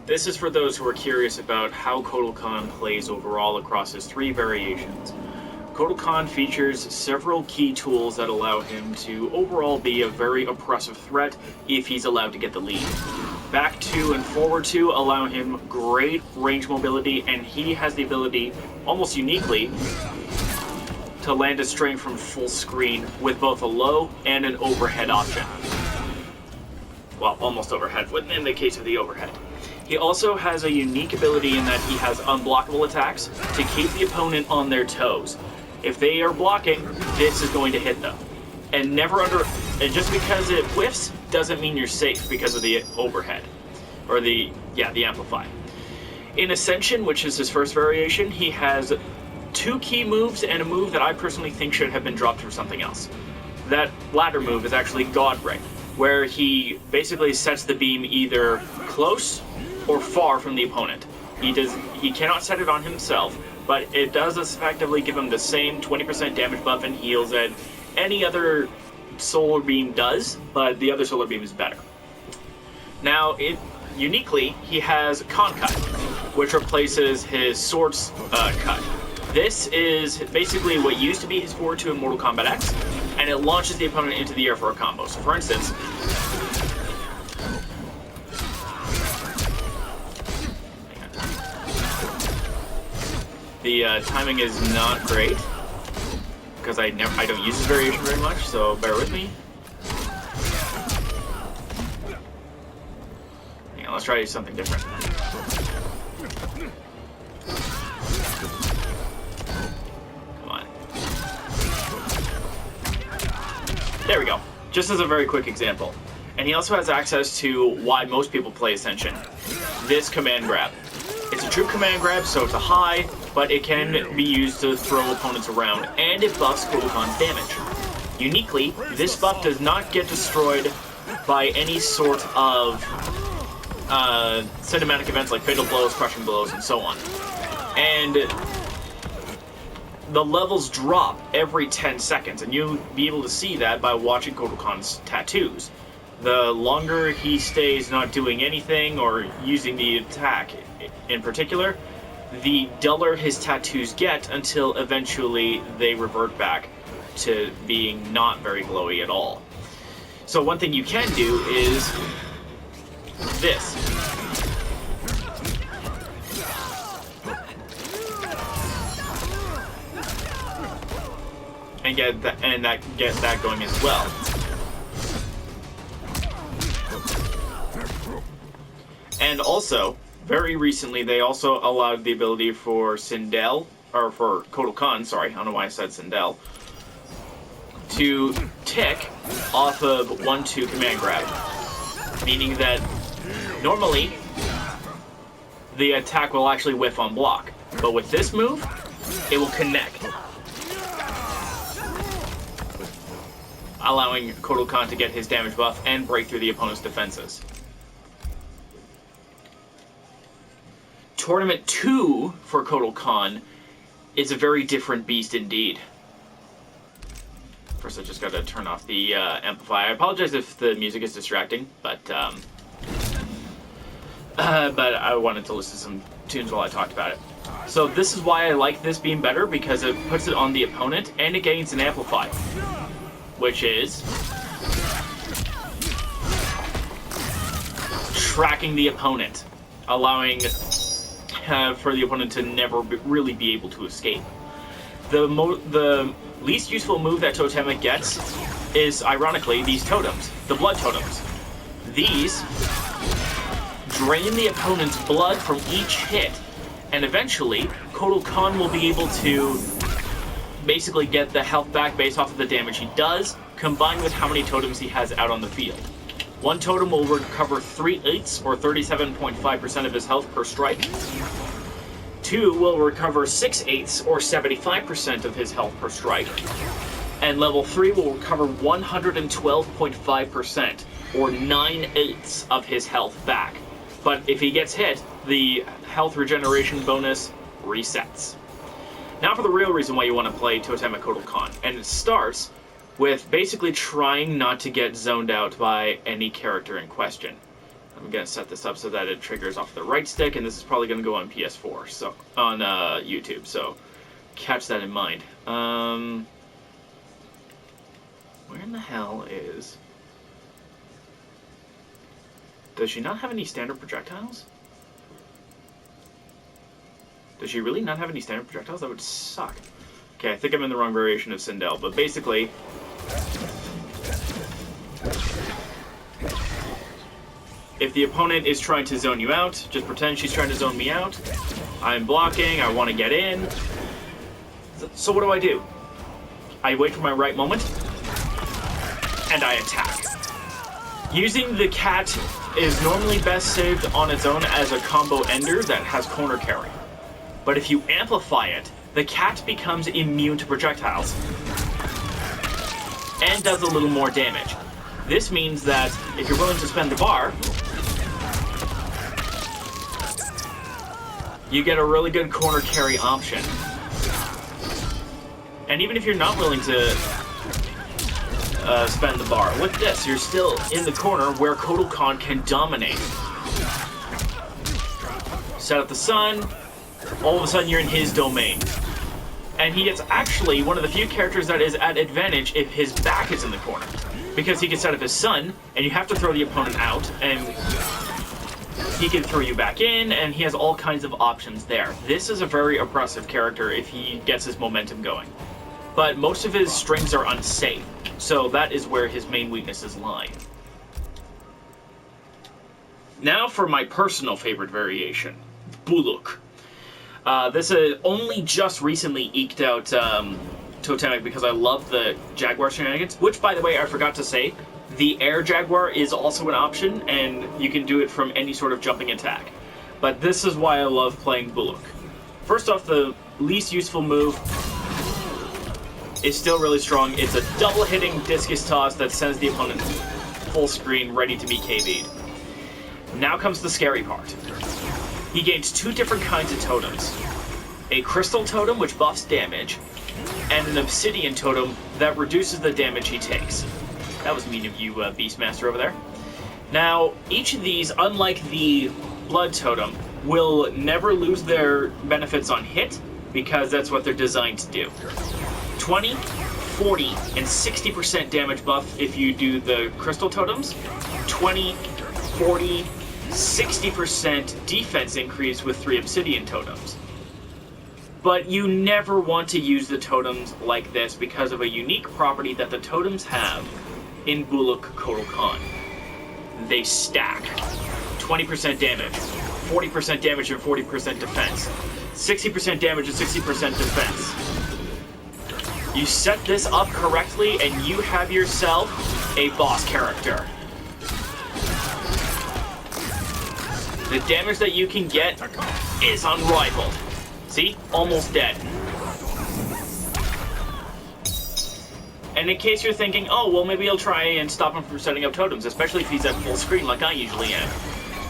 This is for those who are curious about how Kotal Kahn plays overall across his 3 variations. Kotal Kahn features several key tools that allow him to overall be a very oppressive threat if he's allowed to get the lead. Back 2 and forward 2 allow him great range mobility, and he has the ability, almost uniquely, to land a string from full screen with both a low and an overhead option. Well, almost overhead, in the case of the overhead. He also has a unique ability in that he has unblockable attacks to keep the opponent on their toes. If they are blocking, this is going to hit them. And just because it whiffs doesn't mean you're safe because of the overhead. Or the amplify. In Ascension, which is his first variation, he has 2 key moves and a move that I personally think should have been dropped for something else. That latter move is actually God Ring, where he basically sets the beam either close or far from the opponent. He cannot set it on himself, but it does effectively give him the same 20% damage buff and heals that any other solar beam does, but the other solar beam is better. Now, uniquely, he has Kahn Cut, which replaces his Swords Cut. This is basically what used to be his forward 2 in Mortal Kombat X, and it launches the opponent into the air for a combo. So for instance, the timing is not great, because I don't use this variation very much, so bear with me. Hang on, let's try something different. Come on. There we go. Just as a very quick example. And he also has access to why most people play Ascension. This command grab. It's a true command grab, so it's a high, but it can be used to throw opponents around, and it buffs Kotal Kahn's damage. Uniquely, this buff does not get destroyed by any sort of cinematic events like fatal blows, crushing blows, and so on. And the levels drop every 10 seconds, and you'll be able to see that by watching Kotal Kahn's tattoos. The longer he stays not doing anything or using the attack in particular, the duller his tattoos get until eventually they revert back to being not very glowy at all. So one thing you can do is this. And get that going as well. And also, very recently, they also allowed the ability for Sindel, or for Kotal Kahn, sorry, I don't know why I said Sindel, to tick off of 1-2 command grab. Meaning that normally, the attack will actually whiff on block. But with this move, it will connect. Allowing Kotal Kahn to get his damage buff and break through the opponent's defenses. Tournament 2 for Kotal Kahn is a very different beast indeed. First, I just gotta turn off the amplifier. I apologize if the music is distracting, but I wanted to listen to some tunes while I talked about it. So this is why I like this beam better, because it puts it on the opponent and it gains an amplify, which is tracking the opponent, allowing for the opponent to never really be able to escape. The least useful move that Totemic gets is, ironically, these totems, the blood totems. These drain the opponent's blood from each hit, and eventually, Kotal Kahn will be able to basically get the health back based off of the damage he does, combined with how many totems he has out on the field. One totem will recover 3/8 or 37.5% of his health per strike. 2 will recover 6/8 or 75% of his health per strike. And level 3 will recover 112.5% or 9/8 of his health back. But if he gets hit, the health regeneration bonus resets. Now for the real reason why you want to play Totemic Kotal Kahn, and it starts with basically trying not to get zoned out by any character in question. I'm gonna set this up so that it triggers off the right stick, and this is probably gonna go on PS4, so on YouTube. So catch that in mind. Where in the hell is? Does she not have any standard projectiles? Does she really not have any standard projectiles? That would suck. Okay, I think I'm in the wrong variation of Sindel, but basically, if the opponent is trying to zone you out, just pretend she's trying to zone me out. I'm blocking, I want to get in. So what do? I wait for my right moment, and I attack. Using the cat is normally best saved on its own as a combo ender that has corner carry. But if you amplify it, the cat becomes immune to projectiles and does a little more damage. This means that if you're willing to spend the bar, you get a really good corner carry option. And even if you're not willing to spend the bar, with this, you're still in the corner where Kotal Kahn can dominate. Set up the sun, all of a sudden you're in his domain. And he is actually one of the few characters that is at advantage if his back is in the corner. Because he can set up his sun, and you have to throw the opponent out, and he can throw you back in, and he has all kinds of options there. This is a very oppressive character if he gets his momentum going. But most of his strings are unsafe, so that is where his main weaknesses lie. Now for my personal favorite variation, Buluk. This only just recently eked out Totemic because I love the Jaguar shenanigans, which, by the way, I forgot to say, the Air Jaguar is also an option, and you can do it from any sort of jumping attack. But this is why I love playing Buluk. First off, the least useful move is still really strong. It's a double-hitting discus toss that sends the opponent full screen, ready to be KB'd. Now comes the scary part. He gains two different kinds of totems. A crystal totem, which buffs damage, and an obsidian totem that reduces the damage he takes. That was mean of you, Beastmaster over there. Now, each of these, unlike the blood totem, will never lose their benefits on hit, because that's what they're designed to do. 20, 40, and 60% damage buff if you do the crystal totems. 20, 40, 60% defense increase with 3 obsidian totems. But you never want to use the totems like this because of a unique property that the totems have in Buluk Kotal Kahn. They stack. 20% damage, 40% damage and 40% defense, 60% damage and 60% defense. You set this up correctly and you have yourself a boss character. The damage that you can get is unrivaled. See? Almost dead. And in case you're thinking, oh, well, maybe I'll try and stop him from setting up totems, especially if he's at full screen like I usually am.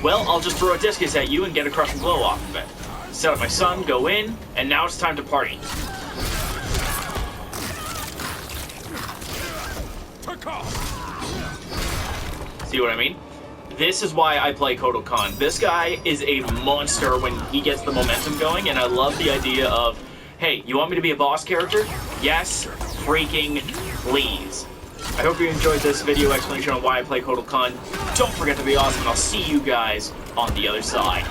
Well, I'll just throw a discus at you and get a crushing blow off of it. Set up my sun, go in, and now it's time to party. See what I mean? This is why I play Kotal Kahn. This guy is a monster when he gets the momentum going, and I love the idea of, hey, you want me to be a boss character? Yes, freaking please. I hope you enjoyed this video explanation on why I play Kotal Kahn. Don't forget to be awesome, and I'll see you guys on the other side.